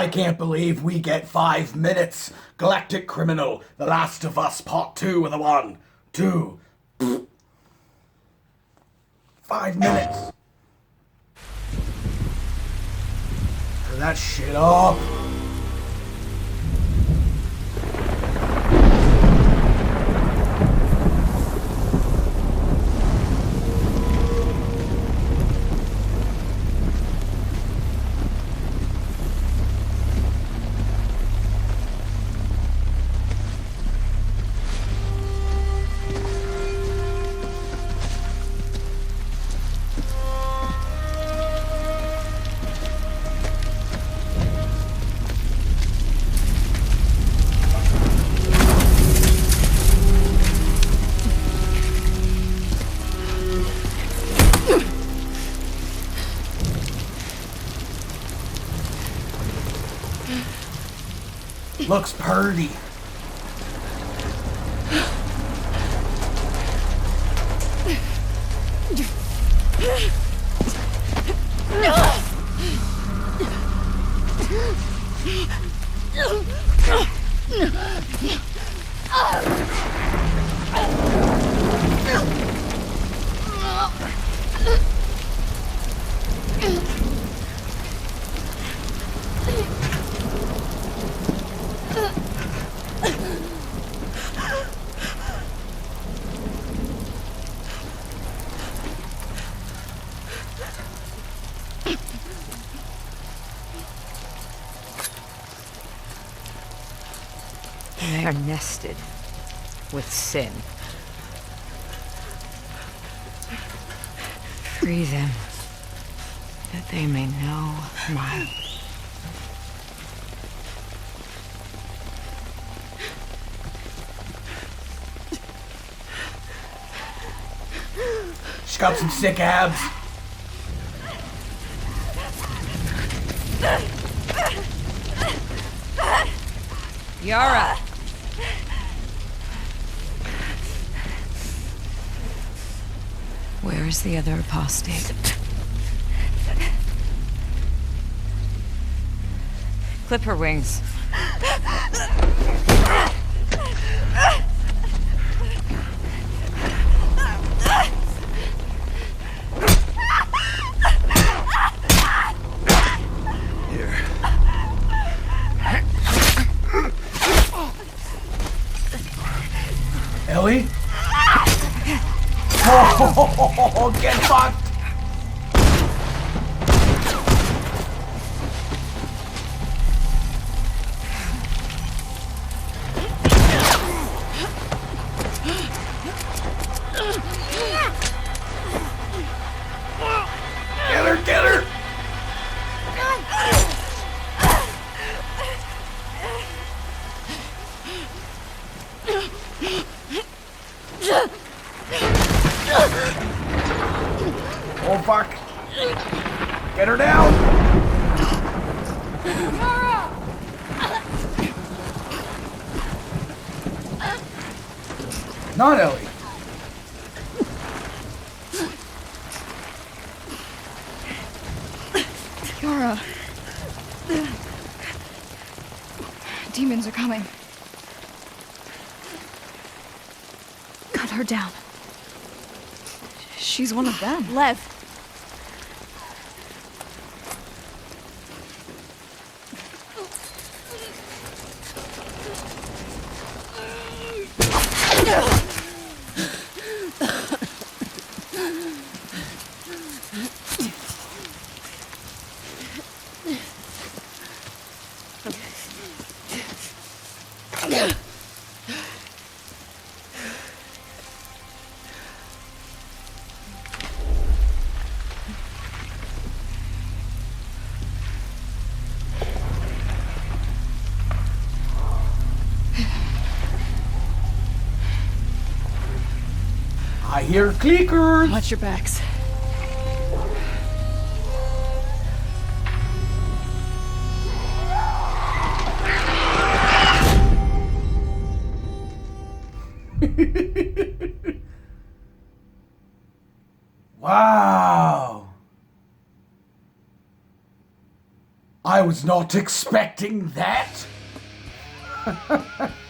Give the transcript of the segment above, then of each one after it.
I can't believe we get 5 minutes. Galactic Criminal, The Last of Us Part 2 with a 1, 2. 5 minutes. Turn that shit up. Looks purty. They are nested with sin. Free them, that they may know my... She's got some sick abs. Yara! Where is the other apostate? Clip her wings. Ellie? Oh, get fucked! Get her, get her! Oh fuck! Get her down! Not Ellie. Yara. Demons are coming. Cut her down. She's one of them. Lev. I hear clickers! Watch your backs. Wow! I was not expecting that.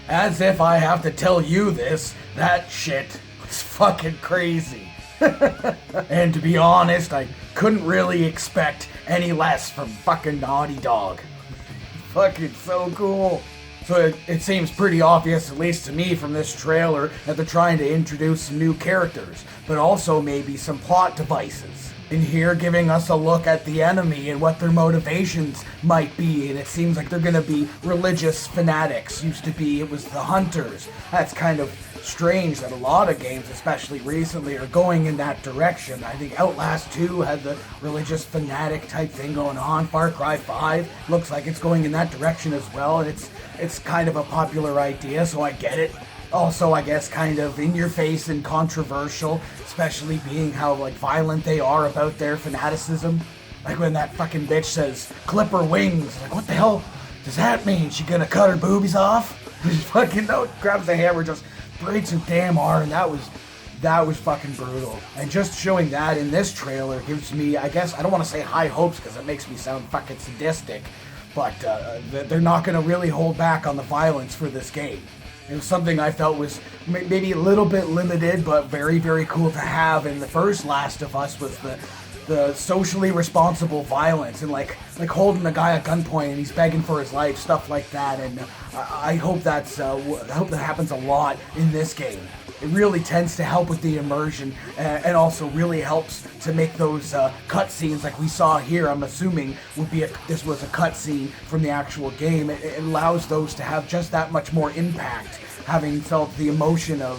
As if I have to tell you this, that shit was fucking crazy. And to be honest, I couldn't really expect any less from fucking Naughty Dog. Fucking so cool. So it seems pretty obvious, at least to me from this trailer, that they're trying to introduce some new characters, but also maybe some plot devices. In here, giving us a look at the enemy and what their motivations might be, and it seems like they're gonna be religious fanatics. Used to be, it was the hunters. That's kind of strange that a lot of games, especially recently, are going in that direction. I think Outlast 2 had the religious fanatic type thing going on. Far Cry 5 looks like it's going in that direction as well, and it's kind of a popular idea, so I get it. Also, I guess, kind of in your face and controversial, especially being how, like, violent they are about their fanaticism. Like when that fucking bitch says, "clip her wings." Like, what the hell does that mean? She gonna cut her boobies off? She fucking, no, grabs the hammer, just breaks her damn arm, and that was fucking brutal. And just showing that in this trailer gives me, I guess, I don't want to say high hopes because it makes me sound fucking sadistic, but they're not gonna really hold back on the violence for this game. It was something I felt was maybe a little bit limited, but very, very cool to have in the first Last of Us, was the socially responsible violence and like holding the guy at gunpoint and he's begging for his life, stuff like that. And I hope I hope that happens a lot in this game. It really tends to help with the immersion and also really helps to make those cutscenes like we saw here. I'm assuming this was a cutscene from the actual game. It allows those to have just that much more impact, having felt the emotion of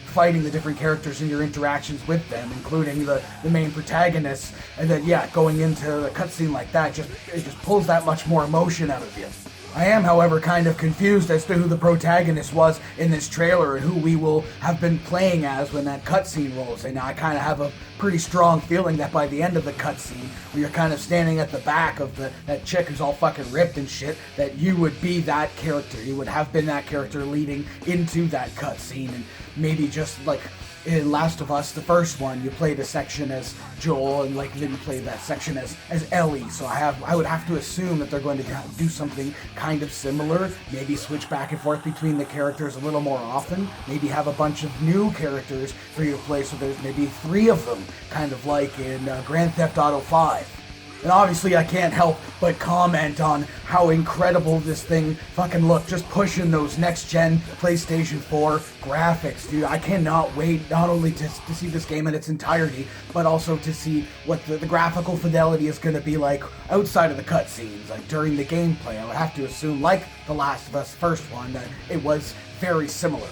fighting the different characters and your interactions with them, including the main protagonists. And then, yeah, going into a cutscene like that, it just pulls that much more emotion out of you. I am, however, kind of confused as to who the protagonist was in this trailer and who we will have been playing as when that cutscene rolls. And I kind of have a pretty strong feeling that by the end of the cutscene, where you're kind of standing at the back of that chick who's all fucking ripped and shit, that you would be that character. You would have been that character leading into that cutscene. And maybe just like in Last of Us, the first one, you played a section as Joel, and like then you played that section as Ellie. So I would have to assume that they're going to do something kind of similar. Maybe switch back and forth between the characters a little more often. Maybe have a bunch of new characters for you to play. So there's maybe 3 of them, kind of like in Grand Theft Auto 5. And obviously I can't help but comment on how incredible this thing fucking looked, just pushing those next-gen PlayStation 4 graphics, dude. I cannot wait not only to see this game in its entirety, but also to see what the graphical fidelity is going to be like outside of the cutscenes, like during the gameplay. I would have to assume, like The Last of Us first one, that it was very similar.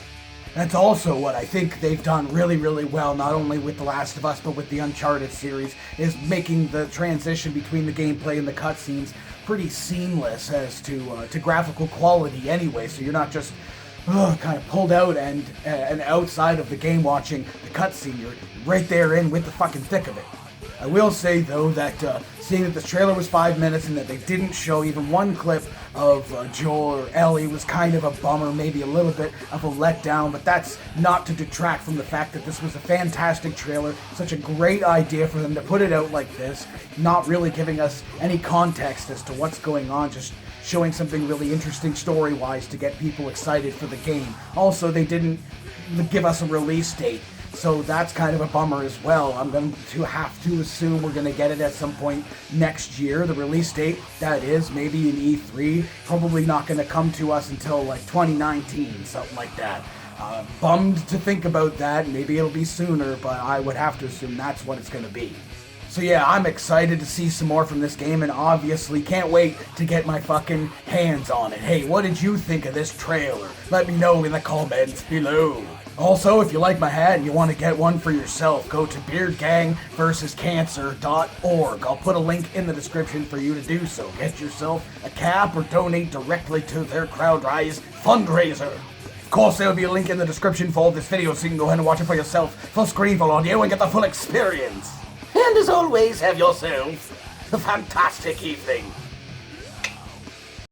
That's also what I think they've done really, really well, not only with The Last of Us, but with the Uncharted series, is making the transition between the gameplay and the cutscenes pretty seamless as to graphical quality anyway, so you're not just kind of pulled out and outside of the game watching the cutscene. You're right there in with the fucking thick of it. I will say, though, that seeing that this trailer was 5 minutes and that they didn't show even one clip of Joel or Ellie was kind of a bummer, maybe a little bit of a letdown, but that's not to detract from the fact that this was a fantastic trailer, such a great idea for them to put it out like this, not really giving us any context as to what's going on, just showing something really interesting story-wise to get people excited for the game. Also, they didn't give us a release date, so that's kind of a bummer as well. I'm going to have to assume we're going to get it at some point next year. The release date, that is, maybe in E3. Probably not going to come to us until like 2019, something like that. Bummed to think about that. Maybe it'll be sooner, but I would have to assume that's what it's going to be. So yeah, I'm excited to see some more from this game, and obviously can't wait to get my fucking hands on it. Hey, what did you think of this trailer? Let me know in the comments below. Also, if you like my hat and you want to get one for yourself, go to beardgangversuscancer.org. I'll put a link in the description for you to do so. Get yourself a cap or donate directly to their CrowdRise fundraiser. Of course, there will be a link in the description for this video, so you can go ahead and watch it for yourself, full screen, full audio, and get the full experience. And as always, have yourself a fantastic evening.